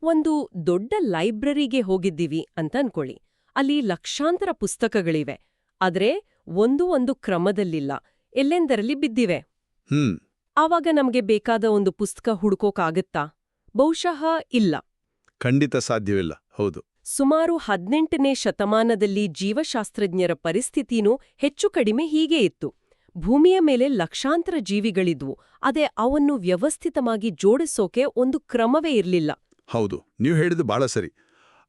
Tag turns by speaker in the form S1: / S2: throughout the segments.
S1: ಒಂದು ದೊಡ್ಡ ಲೈಬ್ರರಿಗೆ ಹೋಗಿದ್ದೀವಿ ಅಂತ ಅನ್ಕೊಳ್ಳಿ. ಅಲ್ಲಿ ಲಕ್ಷಾಂತರ ಪುಸ್ತಕಗಳಿವೆ. ಆದ್ರೆ ಒಂದು ಕ್ರಮದಲ್ಲಿಲ್ಲ, ಎಲ್ಲೆಂದರಲ್ಲಿ ಬಿದ್ದಿವೆ.
S2: ಹ್ಮ್
S1: ಆವಾಗ ನಮ್ಗೆ ಬೇಕಾದ ಒಂದು ಪುಸ್ತಕ ಹುಡ್ಕೋಕಾಗತ್ತಾ? ಬಹುಶಃ ಇಲ್ಲ.
S2: ಖಂಡಿತ ಸಾಧ್ಯವಿಲ್ಲ. ಹೌದು.
S1: ಸುಮಾರು 18ನೇ ಶತಮಾನದಲ್ಲಿ ಜೀವಶಾಸ್ತ್ರಜ್ಞರ ಪರಿಸ್ಥಿತಿನೂ ಹೆಚ್ಚು ಕಡಿಮೆ ಹೀಗೆ ಇತ್ತು. ಭೂಮಿಯ ಮೇಲೆ ಲಕ್ಷಾಂತರ ಜೀವಿಗಳಿದ್ವು, ಅದೇ ಅವನ್ನು ವ್ಯವಸ್ಥಿತವಾಗಿ ಜೋಡಿಸೋಕೆ ಒಂದು ಕ್ರಮವೇ ಇರ್ಲಿಲ್ಲ.
S2: ಹೌದು, ನೀವು ಹೇಳಿದ್ದು ಬಹಳ ಸರಿ.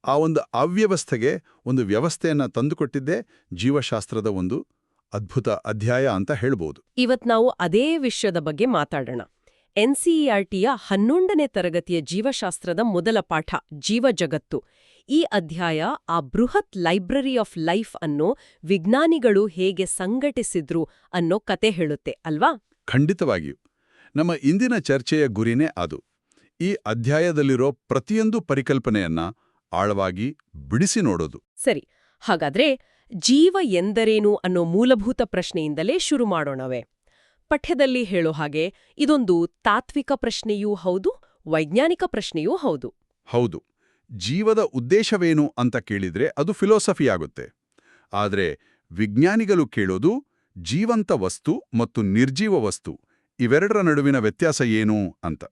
S2: ಆ ಒಂದು ಅವ್ಯವಸ್ಥೆಗೆ ಒಂದು ವ್ಯವಸ್ಥೆಯನ್ನ ತಂದುಕೊಟ್ಟಿದ್ದೇ ಜೀವಶಾಸ್ತ್ರದ ಒಂದು ಅದ್ಭುತ ಅಧ್ಯಾಯ ಅಂತ ಹೇಳ್ಬೋದು.
S1: ಇವತ್ ನಾವು ಅದೇ ವಿಷಯದ ಬಗ್ಗೆ ಮಾತಾಡೋಣ. NCERTಯ 11ನೇ ತರಗತಿಯ ಜೀವಶಾಸ್ತ್ರದ ಮೊದಲ ಪಾಠ ಜೀವಜಗತ್ತು. ಈ ಅಧ್ಯಾಯ ಆ ಬೃಹತ್ ಲೈಬ್ರರಿ ಆಫ್ ಲೈಫ್ ಅನ್ನು ವಿಜ್ಞಾನಿಗಳು ಹೇಗೆ ಸಂಘಟಿಸಿದ್ರು ಅನ್ನೋ ಕತೆ ಹೇಳುತ್ತೆ ಅಲ್ವಾ?
S2: ಖಂಡಿತವಾಗಿಯೂ. ನಮ್ಮ ಇಂದಿನ ಚರ್ಚೆಯ ಗುರಿನೇ ಅದು. ಈ ಅಧ್ಯಾಯದಲ್ಲಿರೋ ಪ್ರತಿಯೊಂದು ಪರಿಕಲ್ಪನೆಯನ್ನ ಆಳವಾಗಿ ಬಿಡಿಸಿ ನೋಡೋದು.
S1: ಸರಿ, ಹಾಗಾದ್ರೆ ಜೀವ ಎಂದರೇನು ಅನ್ನೋ ಮೂಲಭೂತ ಪ್ರಶ್ನೆಯಿಂದಲೇ ಶುರು ಮಾಡೋಣವೇ? ಪಠ್ಯದಲ್ಲಿ ಹೇಳೋ ಹಾಗೆ ಇದೊಂದು ತಾತ್ವಿಕ ಪ್ರಶ್ನೆಯೂ ಹೌದು, ವೈಜ್ಞಾನಿಕ ಪ್ರಶ್ನೆಯೂ ಹೌದು.
S2: ಹೌದು. ಜೀವದ ಉದ್ದೇಶವೇನು ಅಂತ ಕೇಳಿದ್ರೆ ಅದು ಫಿಲಾಸಫಿ ಆಗುತ್ತೆ. ಆದ್ರೆ ವಿಜ್ಞಾನಿಗಳು ಕೇಳೋದು ಜೀವಂತ ವಸ್ತು ಮತ್ತು ನಿರ್ಜೀವ ವಸ್ತು ಇವೆರಡರ ನಡುವಿನ ವ್ಯತ್ಯಾಸ ಏನು ಅಂತ.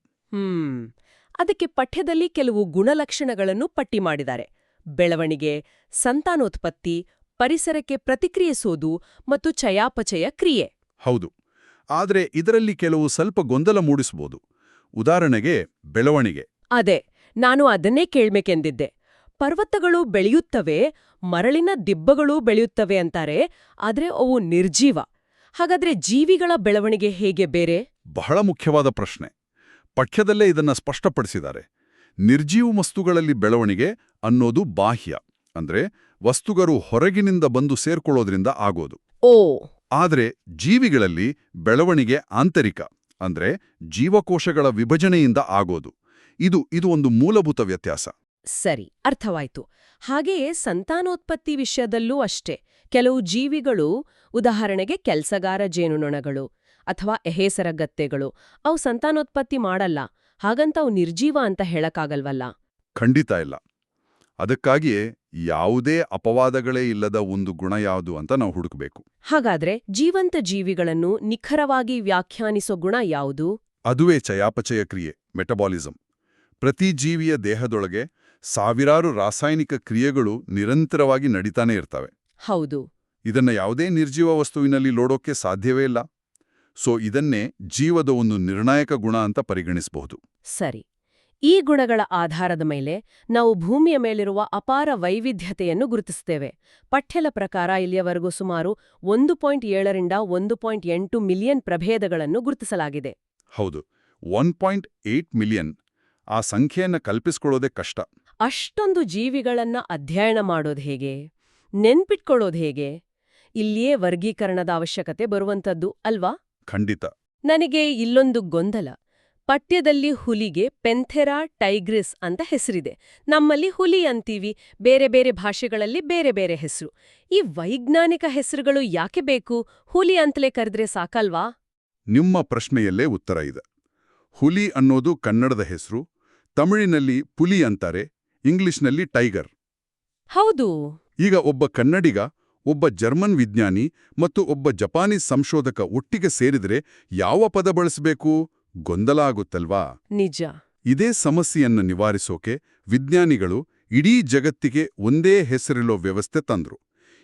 S1: ಅದಕ್ಕೆ ಪಠ್ಯದಲ್ಲಿ ಕೆಲವು ಗುಣಲಕ್ಷಣಗಳನ್ನು ಪಟ್ಟಿ ಮಾಡಿದ್ದಾರೆ. ಬೆಳವಣಿಗೆ, ಸಂತಾನೋತ್ಪತ್ತಿ, ಪರಿಸರಕ್ಕೆ ಪ್ರತಿಕ್ರಿಯಿಸೋದು ಮತ್ತು ಚಯಾಪಚಯ ಕ್ರಿಯೆ.
S2: ಹೌದು. ಆದ್ರೆ ಇದರಲ್ಲಿ ಕೆಲವು ಸ್ವಲ್ಪ ಗೊಂದಲ ಮೂಡಿಸಬಹುದು. ಉದಾಹರಣೆಗೆ ಬೆಳವಣಿಗೆ.
S1: ಅದೇ, ನಾನು ಅದನ್ನೇ ಕೇಳ್ಬೇಕೆಂದಿದ್ದೆ. ಪರ್ವತಗಳು ಬೆಳೆಯುತ್ತವೆ, ಮರಳಿನ ದಿಬ್ಬಗಳೂ ಬೆಳೆಯುತ್ತವೆ ಅಂತಾರೆ, ಆದ್ರೆ ಅವು ನಿರ್ಜೀವ. ಹಾಗಾದ್ರೆ ಜೀವಿಗಳ ಬೆಳವಣಿಗೆ ಹೇಗೆ ಬೇರೆ?
S2: ಬಹಳ ಮುಖ್ಯವಾದ ಪ್ರಶ್ನೆ. ಪಠ್ಯದಲ್ಲೇ ಇದನ್ನ ಸ್ಪಷ್ಟಪಡಿಸಿದ್ದಾರೆ. ನಿರ್ಜೀವ ವಸ್ತುಗಳಲ್ಲಿ ಬೆಳವಣಿಗೆ ಅನ್ನೋದು ಬಾಹ್ಯ, ಅಂದ್ರೆ ವಸ್ತುಗಳು ಹೊರಗಿನಿಂದ ಬಂದು ಸೇರ್ಕೊಳ್ಳೋದ್ರಿಂದ ಆಗೋದು.
S1: ಓ.
S2: ಆದ್ರೆ ಜೀವಿಗಳಲ್ಲಿ ಬೆಳವಣಿಗೆ ಆಂತರಿಕ, ಅಂದ್ರೆ ಜೀವಕೋಶಗಳ ವಿಭಜನೆಯಿಂದ ಆಗೋದು. ಇದು ಒಂದು ಮೂಲಭೂತ ವ್ಯತ್ಯಾಸ.
S1: ಸರಿ, ಅರ್ಥವಾಯ್ತು. ಹಾಗೆಯೇ ಸಂತಾನೋತ್ಪತ್ತಿ ವಿಷಯದಲ್ಲೂ ಅಷ್ಟೇ. ಕೆಲವು ಜೀವಿಗಳು, ಉದಾಹರಣೆಗೆ ಕೆಲ್ಸಗಾರ ಜೇನುನೊಣಗಳು ಅಥವಾ ಎಹೇಸರಗತ್ತೆಗಳು, ಅವು ಸಂತಾನೋತ್ಪತ್ತಿ ಮಾಡಲ್ಲ. ಹಾಗಂತ ಅವು ನಿರ್ಜೀವ ಅಂತ ಹೇಳಕ್ಕಾಗಲ್ವಲ್ಲ?
S2: ಖಂಡಿತ ಇಲ್ಲ. ಅದಕ್ಕಾಗಿಯೇ ಯಾವುದೇ ಅಪವಾದಗಳೇ ಇಲ್ಲದ ಒಂದು ಗುಣ ಯಾವುದು ಅಂತ ನಾವು ಹುಡುಕಬೇಕು.
S1: ಹಾಗಾದ್ರೆ ಜೀವಂತ ಜೀವಿಗಳನ್ನು ನಿಖರವಾಗಿ ವ್ಯಾಖ್ಯಾನಿಸೋ ಗುಣ ಯಾವುದು?
S2: ಅದುವೇ ಚಯಾಪಚಯ ಕ್ರಿಯೆ, ಮೆಟಬಾಲಿಸಂ. ಪ್ರತಿ ಜೀವಿಯ ದೇಹದೊಳಗೆ ಸಾವಿರಾರು ರಾಸಾಯನಿಕ ಕ್ರಿಯೆಗಳು ನಿರಂತರವಾಗಿ ನಡೀತಾನೆ ಇರ್ತವೆ.
S1: ಹೌದು.
S2: ಇದನ್ನ ಯಾವುದೇ ನಿರ್ಜೀವ ವಸ್ತುವಿನಲ್ಲಿ ನೋಡೋಕೆ ಸಾಧ್ಯವೇ ಇಲ್ಲ. ಇದನ್ನೇ ಜೀವದ ಒಂದು ನಿರ್ಣಾಯಕ ಗುಣ ಅಂತ ಪರಿಗಣಿಸಬಹುದು.
S1: ಸರಿ. ಈ ಗುಣಗಳ ಆಧಾರದ ಮೇಲೆ ನಾವು ಭೂಮಿಯ ಮೇಲಿರುವ ಅಪಾರ ವೈವಿಧ್ಯತೆಯನ್ನು ಗುರುತಿಸುತ್ತೇವೆ. ಪಠ್ಯದ ಪ್ರಕಾರ ಇಲ್ಲಿಯವರೆಗೂ ಸುಮಾರು 1.7 ರಿಂದ 1.8 ಮಿಲಿಯನ್ ಪ್ರಭೇದಗಳನ್ನು ಗುರುತಿಸಲಾಗಿದೆ.
S2: ಹೌದು, 1.8 ಮಿಲಿಯನ್. ಆ ಸಂಖ್ಯೆಯನ್ನ ಕಲ್ಪಿಸ್ಕೊಳ್ಳೋದೇ ಕಷ್ಟ.
S1: ಅಷ್ಟೊಂದು ಜೀವಿಗಳನ್ನ ಅಧ್ಯಯನ ಮಾಡೋದು ಹೇಗೆ? ನೆನ್ಪಿಟ್ಕೊಳ್ಳೋದು ಹೇಗೆ? ಇಲ್ಲಿಯೇ ವರ್ಗೀಕರಣದ ಅವಶ್ಯಕತೆ ಬರುವಂತದ್ದು ಅಲ್ವಾ?
S2: ಖಂಡಿತ.
S1: ನನಗೆ ಇಲ್ಲೊಂದು ಗೊಂದಲ. ಪಠ್ಯದಲ್ಲಿ ಹುಲಿಗೆ ಪೆಂಥೆರಾ ಟೈಗ್ರಿಸ್ ಅಂತ ಹೆಸರಿದೆ. ನಮ್ಮಲ್ಲಿ ಹುಲಿ ಅಂತೀವಿ, ಬೇರೆ ಬೇರೆ ಭಾಷೆಗಳಲ್ಲಿ ಬೇರೆ ಬೇರೆ ಹೆಸರು. ಈ ವೈಜ್ಞಾನಿಕ ಹೆಸರುಗಳು ಯಾಕೆ ಬೇಕು? ಹುಲಿ ಅಂತಲೇ ಕರೆದ್ರೆ ಸಾಕಲ್ವಾ?
S2: ನಿಮ್ಮ ಪ್ರಶ್ನೆಯಲ್ಲೇ ಉತ್ತರ ಇದೆ. ಹುಲಿ ಅನ್ನೋದು ಕನ್ನಡದ ಹೆಸರು. ತಮಿಳಿನಲ್ಲಿ ಪುಲಿ ಅಂತಾರೆ, ಇಂಗ್ಲಿಷ್ನಲ್ಲಿ ಟೈಗರ್.
S1: ಹೌದು.
S2: ಈಗ ಒಬ್ಬ ಕನ್ನಡಿಗ, ಒಬ್ಬ ಜರ್ಮನ್ ವಿಜ್ಞಾನಿ ಮತ್ತು ಒಬ್ಬ ಜಪಾನೀಸ್ ಸಂಶೋಧಕ ಒಟ್ಟಿಗೆ ಸೇರಿದ್ರೆ ಯಾವ ಪದ ಬಳಸಬೇಕು? ಗೊಂದಲ ಆಗುತ್ತಲ್ವಾ?
S1: ನಿಜ.
S2: ಇದೇ ಸಮಸ್ಯೆಯನ್ನು ನಿವಾರಿಸೋಕೆ ವಿಜ್ಞಾನಿಗಳು ಇಡೀ ಜಗತ್ತಿಗೆ ಒಂದೇ ಹೆಸರಿರೋ ವ್ಯವಸ್ಥೆ ತಂದ್ರು.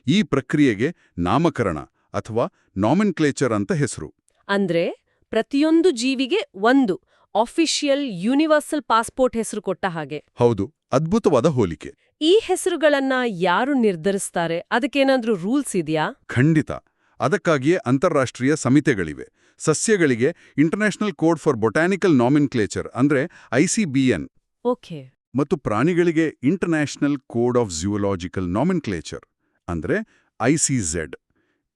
S2: ಈ ಪ್ರಕ್ರಿಯೆಗೆ ನಾಮಕರಣ ಅಥವಾ ನಾಮೆನ್ಕ್ಲೇಚರ್ ಅಂತ ಹೆಸರು.
S1: ಅಂದ್ರೆ ಪ್ರತಿಯೊಂದು ಜೀವಿಗೆ ಒಂದು ಆಫಿಷಿಯಲ್ ಯೂನಿವರ್ಸಲ್ ಪಾಸ್ಪೋರ್ಟ್ ಹೆಸರು ಕೊಟ್ಟ ಹಾಗೆ.
S2: ಹೌದು, ಅದ್ಭುತವಾದ ಹೋಲಿಕೆ.
S1: ಈ ಹೆಸರುಗಳನ್ನ ಯಾರು ನಿರ್ಧರಿಸ್ತಾರೆ? ಅದಕ್ಕೇನಾದ್ರೂ ರೂಲ್ಸ್ ಇದೆಯಾ?
S2: ಖಂಡಿತ. ಅದಕ್ಕಾಗಿಯೇ ಅಂತಾರಾಷ್ಟ್ರೀಯ ಸಮಿತಿಗಳಿವೆ. ಸಸ್ಯಗಳಿಗೆ international code for botanical nomenclature ಅಂದ್ರೆ ICBN.
S1: ಓಕೆ.
S2: ಮತ್ತು ಪ್ರಾಣಿಗಳಿಗೆ international code of zoological nomenclature ಅಂದ್ರೆ ICZ.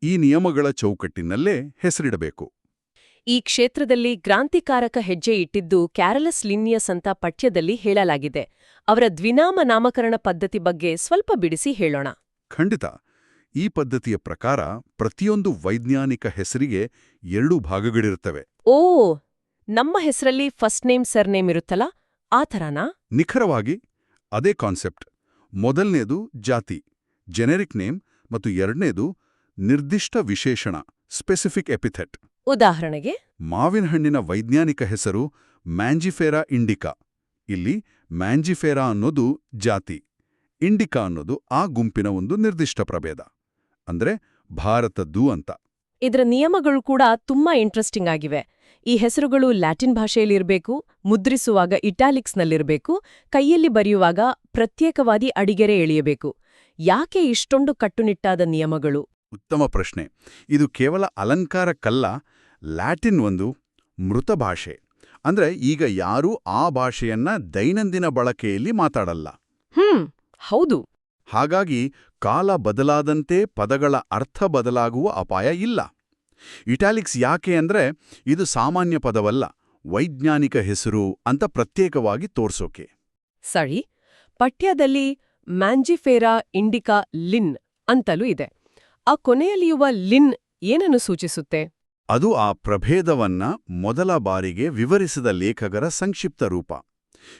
S2: ಈ ನಿಯಮಗಳ ಚೌಕಟ್ಟಿನಲ್ಲೇ ಹೆಸರಿಡಬೇಕು.
S1: ಈ ಕ್ಷೇತ್ರದಲ್ಲಿ ಕ್ರಾಂತಿಕಾರಕ ಹೆಜ್ಜೆ ಇಟ್ಟಿದ್ದು ಕ್ಯಾರಲಸ್ ಲಿನ್ನಿಯಸ್ ಅಂತ ಪಠ್ಯದಲ್ಲಿ ಹೇಳಲಾಗಿದೆ. ಅವರ ದ್ವಿನಾಮ ನಾಮಕರಣ ಪದ್ಧತಿ ಬಗ್ಗೆ ಸ್ವಲ್ಪ ಬಿಡಿಸಿ ಹೇಳೋಣ.
S2: ಖಂಡಿತ. ಈ ಪದ್ಧತಿಯ ಪ್ರಕಾರ ಪ್ರತಿಯೊಂದು ವೈಜ್ಞಾನಿಕ ಹೆಸರಿಗೆ 2 ಭಾಗಗಳಿರುತ್ತವೆ.
S1: ಓ, ನಮ್ಮ ಹೆಸರಲ್ಲಿ ಫಸ್ಟ್ ನೇಮ್ ಸರ್ ನೇಮ್ ಇರುತ್ತಲ್ಲ ಆ ಥರನಾ?
S2: ನಿಖರವಾಗಿ ಅದೇ ಕಾನ್ಸೆಪ್ಟ್. ಮೊದಲನೇದು ಜಾತಿ, ಜೆನೆರಿಕ್ ನೇಮ್, ಮತ್ತು ಎರಡನೇದು ನಿರ್ದಿಷ್ಟ ವಿಶೇಷಣ, ಸ್ಪೆಸಿಫಿಕ್ ಎಪಿಥೆಟ್.
S1: ಉದಾಹರಣೆಗೆ
S2: ಮಾವಿನ ಹಣ್ಣಿನ ವೈಜ್ಞಾನಿಕ ಹೆಸರು ಮ್ಯಾಂಜಿಫೆರಾ ಇಂಡಿಕಾ. ಇಲ್ಲಿ ಮ್ಯಾಂಜಿಫೆರಾ ಅನ್ನೋದು ಜಾತಿ, ಇಂಡಿಕಾ ಅನ್ನೋದು ಆ ಗುಂಪಿನ ಒಂದು ನಿರ್ದಿಷ್ಟ ಪ್ರಭೇದ, ಅಂದ್ರೆ ಭಾರತದ್ದು ಅಂತ.
S1: ಇದರ ನಿಯಮಗಳು ಕೂಡ ತುಂಬಾ ಇಂಟ್ರೆಸ್ಟಿಂಗ್ ಆಗಿವೆ. ಈ ಹೆಸರುಗಳು ಲ್ಯಾಟಿನ್ ಭಾಷೆಯಲ್ಲಿರಬೇಕು, ಮುದ್ರಿಸುವಾಗ ಇಟಾಲಿಕ್ಸ್ನಲ್ಲಿರಬೇಕು, ಕೈಯಲ್ಲಿ ಬರೆಯುವಾಗ ಪ್ರತ್ಯೇಕವಾದಿ ಅಡಿಗೆರೆ ಎಳೆಯಬೇಕು. ಯಾಕೆ ಇಷ್ಟೊಂದು ಕಟ್ಟುನಿಟ್ಟಾದ ನಿಯಮಗಳು?
S2: ಉತ್ತಮ ಪ್ರಶ್ನೆ. ಇದು ಕೇವಲ ಅಲಂಕಾರಕ್ಕಲ್ಲ. ಲ್ಯಾಟಿನ್ ಒಂದು ಮೃತ ಭಾಷೆ. ಅಂದ್ರೆ ಈಗ ಯಾರೂ ಆ ಭಾಷೆಯನ್ನ ದೈನಂದಿನ ಬಳಕೆಯಲ್ಲಿ ಮಾತಾಡಲ್ಲ.
S1: ಹೌದು.
S2: ಹಾಗಾಗಿ ಕಾಲ ಬದಲಾದಂತೆ ಪದಗಳ ಅರ್ಥ ಬದಲಾಗುವ ಅಪಾಯ ಇಲ್ಲ. ಇಟಾಲಿಕ್ಸ್ ಯಾಕೆ ಅಂದ್ರೆ ಇದು ಸಾಮಾನ್ಯ ಪದವಲ್ಲ, ವೈಜ್ಞಾನಿಕ ಹೆಸರು ಅಂತ ಪ್ರತ್ಯೇಕವಾಗಿ ತೋರ್ಸೋಕೆ.
S1: ಸರಿ. ಪಠ್ಯದಲ್ಲಿ ಮ್ಯಾಂಜಿಫೆರಾ ಇಂಡಿಕಾ ಲಿನ್ ಅಂತಲೂ ಇದೆ. ಆ ಕೊನೆಯಲ್ಲಿಯುವ ಲಿನ್ ಏನನ್ನು ಸೂಚಿಸುತ್ತೆ?
S2: ಅದು ಆ ಪ್ರಭೇದವನ್ನ ಮೊದಲ ಬಾರಿಗೆ ವಿವರಿಸಿದ ಲೇಖಕರ ಸಂಕ್ಷಿಪ್ತ ರೂಪ.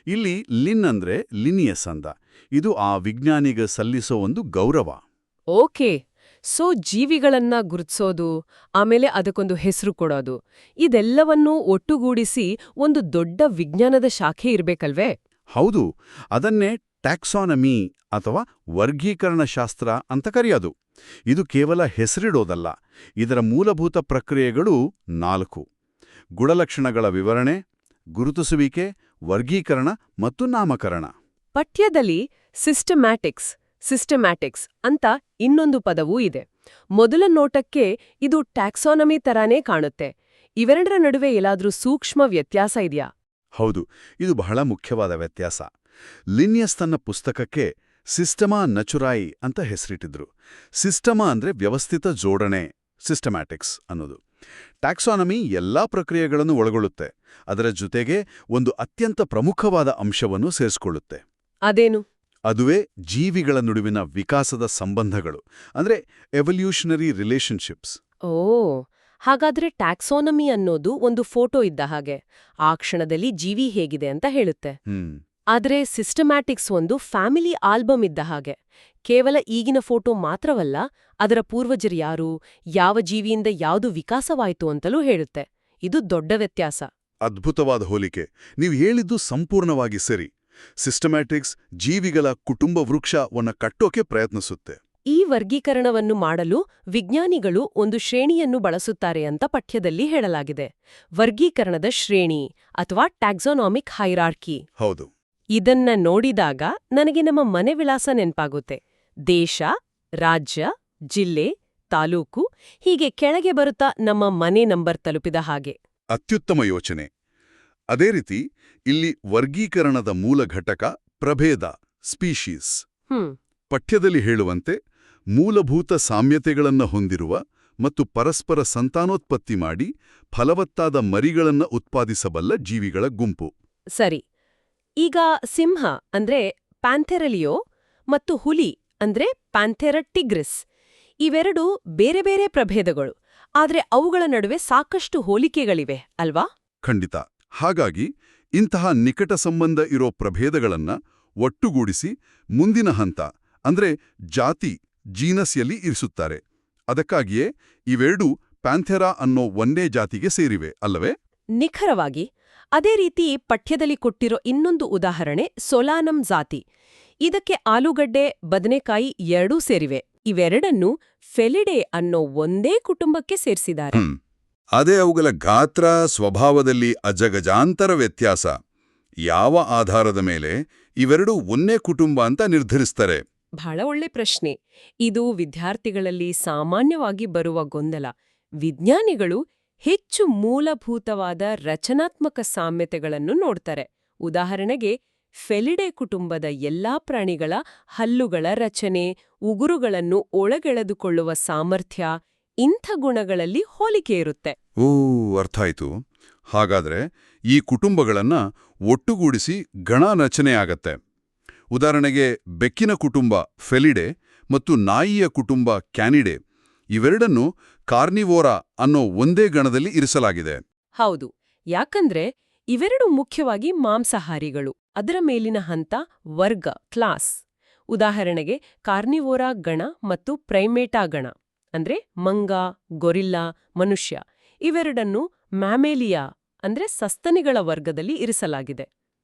S2: ಇಲ್ಲಿ ಲಿನ್ ಅಂದ್ರೆ ಲಿನಿಯಸ್ ಅಂದ. ಇದು ಆ ವಿಜ್ಞಾನಿಗೆ ಸಲ್ಲಿಸೋ ಒಂದು ಗೌರವ.
S1: ಓಕೆ. ಸೊ ಜೀವಿಗಳನ್ನ ಗುರುತಿಸೋದು, ಆಮೇಲೆ ಅದಕ್ಕೊಂದು ಹೆಸರು ಕೊಡೋದು, ಇದೆಲ್ಲವನ್ನೂ ಒಟ್ಟುಗೂಡಿಸಿ ಒಂದು ದೊಡ್ಡ ವಿಜ್ಞಾನದ ಶಾಖೆ ಇರ್ಬೇಕಲ್ವೇ?
S2: ಹೌದು. ಅದನ್ನೇ ಟ್ಯಾಕ್ಸಾನಮಿ ಅಥವಾ ವರ್ಗೀಕರಣ ಶಾಸ್ತ್ರ ಅಂತ ಕರೆಯೋದು. ಇದು ಕೇವಲ ಹೆಸರಿಡೋದಲ್ಲ. ಇದರ ಮೂಲಭೂತ ಪ್ರಕ್ರಿಯೆಗಳು 4: ಗುಣಲಕ್ಷಣಗಳ ವಿವರಣೆ, ಗುರುತಿಸುವಿಕೆ, ವರ್ಗೀಕರಣ ಮತ್ತು ನಾಮಕರಣ.
S1: ಪಠ್ಯದಲ್ಲಿ ಸಿಸ್ಟಮ್ಯಾಟಿಕ್ಸ್ ಅಂತ ಇನ್ನೊಂದು ಪದವೂ ಇದೆ. ಮೊದಲ ನೋಟಕ್ಕೆ ಇದು ಟ್ಯಾಕ್ಸಾನಮಿ ತರಾನೇ ಕಾಣುತ್ತೆ. ಇವೆರಡರ ನಡುವೆ ಎಲ್ಲಾದ್ರೂ ಸೂಕ್ಷ್ಮ ವ್ಯತ್ಯಾಸ ಇದೆಯಾ?
S2: ಹೌದು, ಇದು ಬಹಳ ಮುಖ್ಯವಾದ ವ್ಯತ್ಯಾಸ. ಲಿನಿಯಸ್ ತನ್ನ ಪುಸ್ತಕಕ್ಕೆ ಸಿಸ್ಟಮಾ ನಚುರಾಯಿ ಅಂತ ಹೆಸರಿಟ್ಟಿದ್ರು. ಸಿಸ್ಟಮಾ ಅಂದ್ರೆ ವ್ಯವಸ್ಥಿತ ಜೋಡಣೆ, ಸಿಸ್ಟಮ್ಯಾಟಿಕ್ಸ್ ಅನ್ನೋದು. ಟ್ಯಾಕ್ಸಾನಮಿ ಎಲ್ಲಾ ಪ್ರಕ್ರಿಯೆಗಳನ್ನು ಒಳಗೊಳ್ಳುತ್ತೆ. ಅದರ ಜೊತೆಗೆ ಒಂದು ಅತ್ಯಂತ ಪ್ರಮುಖವಾದ ಅಂಶವನ್ನು ಸೇರಿಸಿಕೊಳ್ಳುತ್ತೆ.
S1: ಅದೇನು?
S2: ಅದುವೇ ಜೀವಿಗಳ ನಡುವಿನ ವಿಕಾಸದ ಸಂಬಂಧಗಳು, ಅಂದ್ರೆ ಎವಲ್ಯೂಷನರಿ ರಿಲೇಶನ್ಶಿಪ್ಸ್.
S1: ಓ, ಹಾಗಾದ್ರೆ ಟ್ಯಾಕ್ಸಾನಮಿ ಅನ್ನೋದು ಒಂದು ಫೋಟೋ ಇದ್ದ ಹಾಗೆ, ಆ ಕ್ಷಣದಲ್ಲಿ ಜೀವಿ ಹೇಗಿದೆ ಅಂತ ಹೇಳುತ್ತೆ. ಆದ್ರೆ ಸಿಸ್ಟಮ್ಯಾಟಿಕ್ಸ್ ಒಂದು ಫ್ಯಾಮಿಲಿ ಆಲ್ಬಮ್ ಇದ್ದ ಹಾಗೆ, ಕೇವಲ ಈಗಿನ ಫೋಟೋ ಮಾತ್ರವಲ್ಲ, ಅದರ ಪೂರ್ವಜರು ಯಾರು, ಯಾವ ಜೀವಿಯಿಂದ ಯಾವುದು ವಿಕಾಸವಾಯಿತು ಅಂತಲೂ ಹೇಳುತ್ತೆ. ಇದು ದೊಡ್ಡ ವ್ಯತ್ಯಾಸ.
S2: ಅದ್ಭುತವಾದ ಹೋಲಿಕೆ. ನೀವು ಹೇಳಿದ್ದು ಸಂಪೂರ್ಣವಾಗಿ ಸರಿ. ಸಿಸ್ಟಮ್ಯಾಟಿಕ್ಸ್ ಜೀವಿಗಳ ಕುಟುಂಬ ವೃಕ್ಷವನ್ನ ಕಟ್ಟೋಕೆ ಪ್ರಯತ್ನಿಸುತ್ತೆ.
S1: ಈ ವರ್ಗೀಕರಣವನ್ನು ಮಾಡಲು ವಿಜ್ಞಾನಿಗಳು ಒಂದು ಶ್ರೇಣಿಯನ್ನು ಬಳಸುತ್ತಾರೆ ಅಂತ ಪಠ್ಯದಲ್ಲಿ ಹೇಳಲಾಗಿದೆ. ವರ್ಗೀಕರಣದ ಶ್ರೇಣಿ ಅಥವಾ ಟ್ಯಾಕ್ಸಾನಾಮಿಕ್ ಹೈರಾರ್ಕಿ.
S2: ಹೌದು.
S1: ಇದನ್ನ ನೋಡಿದಾಗ ನನಗೆ ನಮ್ಮ ಮನೆ ವಿಳಾಸ ನೆನ್ಪಾಗುತ್ತೆ. ದೇಶ, ರಾಜ್ಯ, ಜಿಲ್ಲೆ, ತಾಲೂಕು, ಹೀಗೆ ಕೆಳಗೆ ಬರುತ್ತಾ ನಮ್ಮ ಮನೆ ನಂಬರ್ ತಲುಪಿದ ಹಾಗೆ.
S2: ಅತ್ಯುತ್ತಮ ಯೋಚನೆ. ಅದೇ ರೀತಿ ಇಲ್ಲಿ ವರ್ಗೀಕರಣದ ಮೂಲ ಘಟಕ ಪ್ರಭೇದ, ಸ್ಪೀಶೀಸ್. ಪಠ್ಯದಲ್ಲಿ ಹೇಳುವಂತೆ ಮೂಲಭೂತ ಸಾಮ್ಯತೆಗಳನ್ನು ಹೊಂದಿರುವ ಮತ್ತು ಪರಸ್ಪರ ಸಂತಾನೋತ್ಪತ್ತಿ ಮಾಡಿ ಫಲವತ್ತಾದ ಮರಿಗಳನ್ನು ಉತ್ಪಾದಿಸಬಲ್ಲ ಜೀವಿಗಳ ಗುಂಪು.
S1: ಸರಿ. ಈಗ ಸಿಂಹ ಅಂದ್ರೆ ಪ್ಯಾಂಥೆರಲಿಯೋ ಮತ್ತು ಹುಲಿ ಅಂದ್ರೆ ಪ್ಯಾಂಥೆರ ಟಿಗ್ರಿಸ್, ಇವೆರಡು ಬೇರೆ ಬೇರೆ ಪ್ರಭೇದಗಳು. ಆದ್ರೆ ಅವುಗಳ ನಡುವೆ ಸಾಕಷ್ಟು ಹೋಲಿಕೆಗಳಿವೆ ಅಲ್ವಾ?
S2: ಖಂಡಿತ. ಹಾಗಾಗಿ ಇಂತಹ ನಿಕಟ ಸಂಬಂಧ ಇರೋ ಪ್ರಭೇದಗಳನ್ನ ಒಟ್ಟುಗೂಡಿಸಿ ಮುಂದಿನ ಹಂತ ಅಂದ್ರೆ ಜಾತಿ, ಜೀನಸ್ಯಲ್ಲಿ ಇರಿಸುತ್ತಾರೆ. ಅದಕ್ಕಾಗಿಯೇ ಇವೆರಡೂ ಪ್ಯಾಂಥೆರಾ ಅನ್ನೋ ಒಂದೇ ಜಾತಿಗೆ ಸೇರಿವೆ ಅಲ್ಲವೇ?
S1: ನಿಖರವಾಗಿ. ಅದೇ ರೀತಿ ಪಠ್ಯದಲ್ಲಿ ಕೊಟ್ಟಿರೋ ಇನ್ನೊಂದು ಉದಾಹರಣೆ ಸೊಲಾನಂ ಜಾತಿ. ಇದಕ್ಕೆ ಆಲೂಗಡ್ಡೆ, ಬದನೆಕಾಯಿ ಎರಡೂ ಸೇರಿವೆ. ಇವೆರಡನ್ನೂ ಫೆಲಿಡೆ ಅನ್ನೋ ಒಂದೇ ಕುಟುಂಬಕ್ಕೆ ಸೇರಿಸಿದ್ದಾರೆ.
S2: ಅದೇ ಅವುಗಳ ಗಾತ್ರ, ಸ್ವಭಾವದಲ್ಲಿ ಅಜಗಜಾಂತರ ವ್ಯತ್ಯಾಸ. ಯಾವ ಆಧಾರದ ಮೇಲೆ ಇವೆರಡೂ ಒಂದೇ ಕುಟುಂಬ ಅಂತ ನಿರ್ಧರಿಸ್ತಾರೆ?
S1: ಬಹಳ ಒಳ್ಳೆ ಪ್ರಶ್ನೆ. ಇದು ವಿದ್ಯಾರ್ಥಿಗಳಲ್ಲಿ ಸಾಮಾನ್ಯವಾಗಿ ಬರುವ ಗೊಂದಲ. ವಿಜ್ಞಾನಿಗಳು ಹೆಚ್ಚು ಮೂಲಭೂತವಾದ ರಚನಾತ್ಮಕ ಸಾಮ್ಯತೆಗಳನ್ನು ನೋಡ್ತಾರೆ. ಉದಾಹರಣೆಗೆ, ಫೆಲಿಡೆ ಕುಟುಂಬದ ಎಲ್ಲಾ ಪ್ರಾಣಿಗಳ ಹಲ್ಲುಗಳ ರಚನೆ, ಉಗುರುಗಳನ್ನು ಒಳಗೆಳೆದುಕೊಳ್ಳುವ ಸಾಮರ್ಥ್ಯ, ಇಂಥ ಗುಣಗಳಲ್ಲಿ ಹೋಲಿಕೆ ಇರುತ್ತೆ.
S2: ಅರ್ಥಾಯ್ತು. ಹಾಗಾದ್ರೆ ಈ ಕುಟುಂಬಗಳನ್ನ ಒಟ್ಟುಗೂಡಿಸಿ ಗಣ ರಚನೆ ಆಗತ್ತೆ. ಉದಾಹರಣೆಗೆ ಬೆಕ್ಕಿನ ಕುಟುಂಬ ಫೆಲಿಡೆ ಮತ್ತು ನಾಯಿಯ ಕುಟುಂಬ ಕ್ಯಾನಿಡೆ, ಇವೆರಡನ್ನು ಕಾರ್ನಿವೋರಾ ಅನ್ನೋ ಒಂದೇ ಗಣದಲ್ಲಿ ಇರಿಸಲಾಗಿದೆ.
S1: ಹೌದು. ಯಾಕಂದ್ರೆ ಇವೆರಡು ಮುಖ್ಯವಾಗಿ ಮಾಂಸಾಹಾರಿಗಳು. ಅದರ ಮೇಲಿನ ಹಂತ ವರ್ಗ, ಕ್ಲಾಸ್. ಉದಾಹರಣೆಗೆ ಕಾರ್ನಿವೋರಾ ಗಣ ಮತ್ತು ಪ್ರೈಮೇಟಾ ಗಣ ಅಂದ್ರೆ ಮಂಗ, ಗೊರಿಲ್ಲಾ, ಮನುಷ್ಯ ಇವೆರಡನ್ನು ಮ್ಯಾಮೇಲಿಯಾ ಅಂದ್ರೆ ಸಸ್ತನಿಗಳ ವರ್ಗದಲ್ಲಿ ಇರಿಸಲಾಗಿದೆ.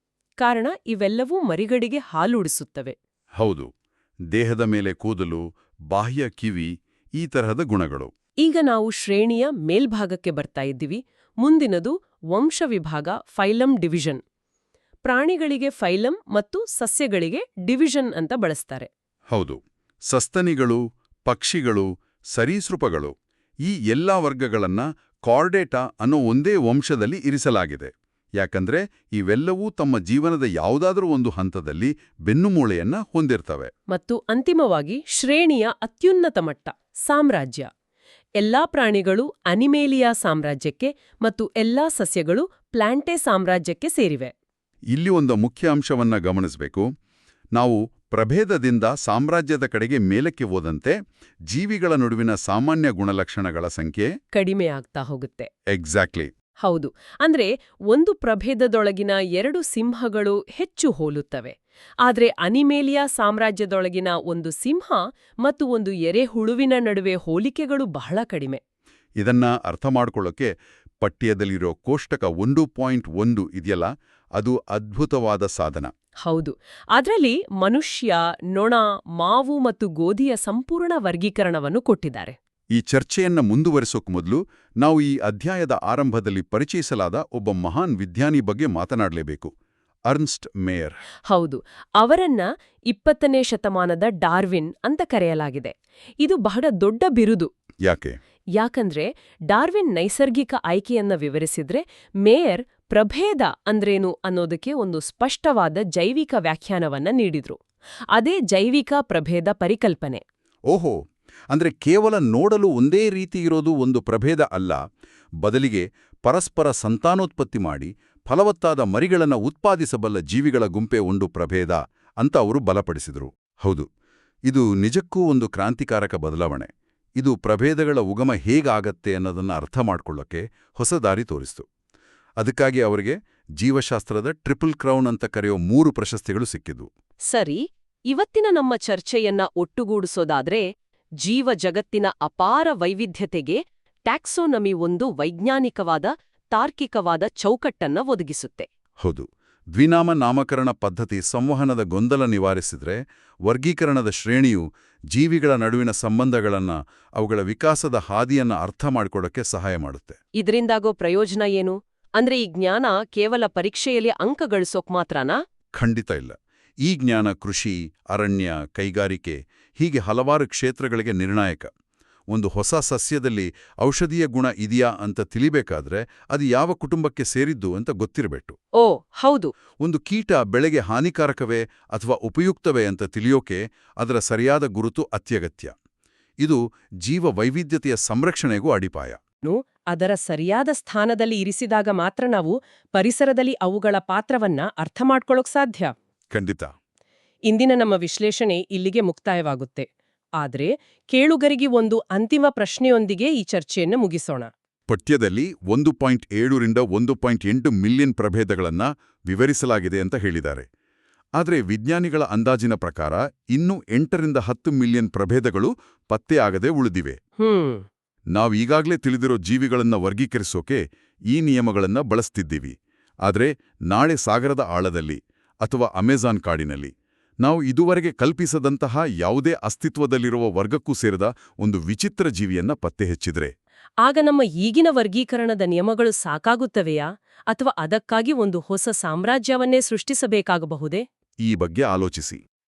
S1: ಕಾರಣ ಇವೆಲ್ಲವೂ ಮರಿಗಳಿಗೆ ಹಾಲುಡಿಸುತ್ತವೆ.
S2: ಹೌದು, ದೇಹದ ಮೇಲೆ ಕೂದಲು, ಬಾಹ್ಯ ಕಿವಿ, ಈ ತರಹದ ಗುಣಗಳು.
S1: ಈಗ ನಾವು ಶ್ರೇಣಿಯ ಮೇಲ್ಭಾಗಕ್ಕೆ ಬರ್ತಾ ಇದ್ದೀವಿ. ಮುಂದಿನದು ವಂಶ ವಿಭಾಗ, ಫೈಲಮ್ ಡಿವಿಷನ್. ಪ್ರಾಣಿಗಳಿಗೆ ಫೈಲಮ್ ಮತ್ತು ಸಸ್ಯಗಳಿಗೆ ಡಿವಿಷನ್ ಅಂತ ಬಳಸ್ತಾರೆ.
S2: ಹೌದು, ಸಸ್ತನಿಗಳು, ಪಕ್ಷಿಗಳು, ಸರೀಸೃಪಗಳು ಈ ಎಲ್ಲಾ ವರ್ಗಗಳನ್ನ ಕಾರ್ಡೇಟಾ ಅನ್ನೋ ಒಂದೇ ವಂಶದಲ್ಲಿ ಇರಿಸಲಾಗಿದೆ. ಯಾಕಂದ್ರೆ ಇವೆಲ್ಲವೂ ತಮ್ಮ ಜೀವನದ ಯಾವುದಾದ್ರೂ ಒಂದು ಹಂತದಲ್ಲಿ ಬೆನ್ನುಮೂಳೆಯನ್ನ ಹೊಂದಿರ್ತವೆ.
S1: ಮತ್ತು ಅಂತಿಮವಾಗಿ ಶ್ರೇಣಿಯ ಅತ್ಯುನ್ನತ ಮಟ್ಟ, ಸಾಮ್ರಾಜ್ಯ. ಎಲ್ಲಾ ಪ್ರಾಣಿಗಳು ಅನಿಮೇಲಿಯಾ ಸಾಮ್ರಾಜ್ಯಕ್ಕೆ ಮತ್ತು ಎಲ್ಲಾ ಸಸ್ಯಗಳು ಪ್ಲಾಂಟೆ ಸಾಮ್ರಾಜ್ಯಕ್ಕೆ ಸೇರಿವೆ.
S2: ಇಲ್ಲಿ ಒಂದು ಮುಖ್ಯ ಅಂಶವನ್ನ ಗಮನಿಸಬೇಕು. ನಾವು ಪ್ರಭೇದದಿಂದ ಸಾಮ್ರಾಜ್ಯದ ಕಡೆಗೆ ಮೇಲಕ್ಕೆ ಹೋದಂತೆ ಜೀವಿಗಳ ನಡುವಿನ ಸಾಮಾನ್ಯ ಗುಣಲಕ್ಷಣಗಳ ಸಂಖ್ಯೆ
S1: ಕಡಿಮೆಯಾಗ್ತಾ ಹೋಗುತ್ತೆ.
S2: ಎಕ್ಸಾಕ್ಟ್ಲಿ.
S1: ಹೌದು, ಅಂದ್ರೆ ಒಂದು ಪ್ರಭೇದದೊಳಗಿನ 2 ಸಿಂಹಗಳು ಹೆಚ್ಚು ಹೋಲುತ್ತವೆ. ಆದ್ರೆ ಅನಿಮೇಲಿಯಾ ಸಾಮ್ರಾಜ್ಯದೊಳಗಿನ ಒಂದು ಸಿಂಹ ಮತ್ತು ಒಂದು ಎರೆಹುಳುವಿನ ನಡುವೆ ಹೋಲಿಕೆಗಳು ಬಹಳ ಕಡಿಮೆ.
S2: ಇದನ್ನ ಅರ್ಥ ಮಾಡ್ಕೊಳ್ಳೋಕೆ ಪಠ್ಯದಲ್ಲಿರೋ ಕೋಷ್ಟಕ 1.1 ಇದೆಯಲ್ಲ, ಅದು ಅದ್ಭುತವಾದ ಸಾಧನ.
S1: ಹೌದು, ಅದರಲ್ಲಿ ಮನುಷ್ಯ, ನೊಣ, ಮಾವು ಮತ್ತು ಗೋಧಿಯ ಸಂಪೂರ್ಣ ವರ್ಗೀಕರಣವನ್ನು ಕೊಟ್ಟಿದ್ದಾರೆ.
S2: ಈ ಚರ್ಚೆಯನ್ನ ಮುಂದುವರಿಸೋಕ್ ಮೊದಲು ನಾವು ಈ ಅಧ್ಯಾಯದ ಆರಂಭದಲ್ಲಿ ಪರಿಚಯಿಸಲಾದ ಒಬ್ಬ ಮಹಾನ್ ವಿಜ್ಞಾನಿ ಬಗ್ಗೆ ಮಾತನಾಡಲೇಬೇಕು. Ernst mayor.
S1: ಹೌದು, ಅವರನ್ನ 20ನೇ ಶತಮಾನದ ಡಾರ್ವಿನ್ ಅಂತ ಕರೆಯಲಾಗಿದೆ. ಇದು ಬಹಳ ದೊಡ್ಡ ಬಿರುದು.
S2: ಯಾಕೆ?
S1: ಯಾಕಂದ್ರೆ ಡಾರ್ವಿನ್ ನೈಸರ್ಗಿಕ ಆಯ್ಕೆಯನ್ನ ವಿವರಿಸಿದ್ರೆ, ಮೇಯರ್ ಪ್ರಭೇದ ಅಂದ್ರೇನು ಅನ್ನೋದಕ್ಕೆ ಒಂದು ಸ್ಪಷ್ಟವಾದ ಜೈವಿಕ ವ್ಯಾಖ್ಯಾನವನ್ನ ನೀಡಿದ್ರು. ಅದೇ ಜೈವಿಕ ಪ್ರಭೇದ ಪರಿಕಲ್ಪನೆ.
S2: ಓಹೋ, ಅಂದ್ರೆ ಕೇವಲ ನೋಡಲು ಒಂದೇ ರೀತಿ ಇರೋದು ಒಂದು ಪ್ರಭೇದ ಅಲ್ಲ, ಬದಲಿಗೆ ಪರಸ್ಪರ ಸಂತಾನೋತ್ಪತ್ತಿ ಮಾಡಿ ಫಲವತ್ತಾದ ಮರಿಗಳನ್ನು ಉತ್ಪಾದಿಸಬಲ್ಲ ಜೀವಿಗಳ ಗುಂಪೇ ಒಂದು ಪ್ರಭೇದ ಅಂತ ಅವರು ಬಲಪಡಿಸಿದರು. ಹೌದು, ಇದು ನಿಜಕ್ಕೂ ಒಂದು ಕ್ರಾಂತಿಕಾರಕ ಬದಲಾವಣೆ. ಇದು ಪ್ರಭೇದಗಳ ಉಗಮ ಹೇಗಾಗತ್ತೆ ಅನ್ನೋದನ್ನ ಅರ್ಥ ಮಾಡ್ಕೊಳ್ಳೋಕೆ ಹೊಸ ದಾರಿ ತೋರಿಸ್ತು. ಅದಕ್ಕಾಗಿ ಅವರಿಗೆ ಜೀವಶಾಸ್ತ್ರದ ಟ್ರಿಪಲ್ ಕ್ರೌನ್ ಅಂತ ಕರೆಯೋ 3 ಪ್ರಶಸ್ತಿಗಳು ಸಿಕ್ಕಿದ್ವು.
S1: ಸರಿ, ಇವತ್ತಿನ ನಮ್ಮ ಚರ್ಚೆಯನ್ನ ಒಟ್ಟುಗೂಡಿಸೋದಾದ್ರೆ, ಜೀವ ಜಗತ್ತಿನ ಅಪಾರ ವೈವಿಧ್ಯತೆಗೆ ಟ್ಯಾಕ್ಸೋನಮಿ ಒಂದು ವೈಜ್ಞಾನಿಕವಾದ, ತಾರ್ಕಿಕವಾದ ಚೌಕಟ್ಟನ್ನ ಒದಗಿಸುತ್ತೆ.
S2: ಹೌದು, ದ್ವಿನಾಮ ನಾಮಕರಣ ಪದ್ಧತಿ ಸಂವಹನದ ಗೊಂದಲ ನಿವಾರಿಸಿದ್ರೆ, ವರ್ಗೀಕರಣದ ಶ್ರೇಣಿಯು ಜೀವಿಗಳ ನಡುವಿನ ಸಂಬಂಧಗಳನ್ನ, ಅವುಗಳ ವಿಕಾಸದ ಹಾದಿಯನ್ನ ಅರ್ಥ ಮಾಡ್ಕೊಡಕ್ಕೆ ಸಹಾಯ ಮಾಡುತ್ತೆ.
S1: ಇದರಿಂದಾಗೋ ಪ್ರಯೋಜನ ಏನು? ಅಂದ್ರೆ ಈ ಜ್ಞಾನ ಕೇವಲ ಪರೀಕ್ಷೆಯಲ್ಲಿ ಅಂಕ ಗಳಿಸೋಕ್ ಮಾತ್ರನಾ?
S2: ಖಂಡಿತ ಇಲ್ಲ. ಈ ಜ್ಞಾನ ಕೃಷಿ, ಅರಣ್ಯ, ಕೈಗಾರಿಕೆ ಹೀಗೆ ಹಲವಾರು ಕ್ಷೇತ್ರಗಳಿಗೆ ನಿರ್ಣಾಯಕ. ಒಂದು ಹೊಸ ಸಸ್ಯದಲ್ಲಿ ಔಷಧೀಯ ಗುಣ ಇದೆಯಾ ಅಂತ ತಿಳಿಬೇಕಾದ್ರೆ ಅದು ಯಾವ ಕುಟುಂಬಕ್ಕೆ ಸೇರಿದ್ದು ಅಂತ ಗೊತ್ತಿರಬೇಕು.
S1: ಓ ಹೌದು.
S2: ಒಂದು ಕೀಟ ಬೆಳೆಗೆ ಹಾನಿಕಾರಕವೇ ಅಥವಾ ಉಪಯುಕ್ತವೇ ಅಂತ ತಿಳಿಯೋಕೆ ಅದರ ಸರಿಯಾದ ಗುರುತು ಅತ್ಯಗತ್ಯ. ಇದು ಜೀವ ವೈವಿಧ್ಯತೆಯ ಸಂರಕ್ಷಣೆಗೂ ಅಡಿಪಾಯ.
S1: ಅದರ ಸರಿಯಾದ ಸ್ಥಾನದಲ್ಲಿ ಇರಿಸಿದಾಗ ಮಾತ್ರ ನಾವು ಪರಿಸರದಲ್ಲಿ ಅವುಗಳ ಪಾತ್ರವನ್ನ ಅರ್ಥ ಮಾಡ್ಕೊಳ್ಳೋಕ್ ಸಾಧ್ಯ.
S2: ಖಂಡಿತ.
S1: ಇಂದಿನ ನಮ್ಮ ವಿಶ್ಲೇಷಣೆ ಇಲ್ಲಿಗೆ ಮುಕ್ತಾಯವಾಗುತ್ತೆ. ಆದ್ರೆ ಕೇಳುಗರಿಗೆ ಒಂದು ಅಂತಿಮ ಪ್ರಶ್ನೆಯೊಂದಿಗೆ ಈ ಚರ್ಚೆಯನ್ನು ಮುಗಿಸೋಣ.
S2: ಪಠ್ಯದಲ್ಲಿ 1.7 ರಿಂದ 1.8 ಮಿಲಿಯನ್ ಪ್ರಭೇದಗಳನ್ನ ವಿವರಿಸಲಾಗಿದೆ ಅಂತ ಹೇಳಿದ್ದಾರೆ. ಆದರೆ ವಿಜ್ಞಾನಿಗಳ ಅಂದಾಜಿನ ಪ್ರಕಾರ ಇನ್ನೂ 8 ರಿಂದ 10 ಮಿಲಿಯನ್ ಪ್ರಭೇದಗಳು ಪತ್ತೆಯಾಗದೆ ಉಳಿದಿವೆ. ನಾವೀಗಾಗಲೇ ತಿಳಿದಿರೋ ಜೀವಿಗಳನ್ನ ವರ್ಗೀಕರಿಸೋಕೆ ಈ ನಿಯಮಗಳನ್ನ ಬಳಸ್ತಿದ್ದೀವಿ. ಆದ್ರೆ ನಾಳೆ ಸಾಗರದ ಆಳದಲ್ಲಿ ಅಥವಾ ಅಮೆಜಾನ್ ಕಾಡಿನಲ್ಲಿ ನಾವು ಇದುವರೆಗೆ ಕಲ್ಪಿಸದಂತಹ ಯಾವುದೇ ಅಸ್ತಿತ್ವದಲ್ಲಿರುವ ವರ್ಗಕ್ಕೂ ಸೇರಿದ ಒಂದು ವಿಚಿತ್ರ ಜೀವಿಯನ್ನ ಪತ್ತೆ ಹಚ್ಚಿದ್ರೆ
S1: ಆಗ ನಮ್ಮ ಈಗಿನ ವರ್ಗೀಕರಣದ ನಿಯಮಗಳು ಸಾಕಾಗುತ್ತವೆಯಾ? ಅಥವಾ ಅದಕ್ಕಾಗಿ ಒಂದು ಹೊಸ ಸಾಮ್ರಾಜ್ಯವನ್ನೇ ಸೃಷ್ಟಿಸಬೇಕಾಗಬಹುದೇ?
S2: ಈ ಬಗ್ಗೆ ಆಲೋಚಿಸಿ.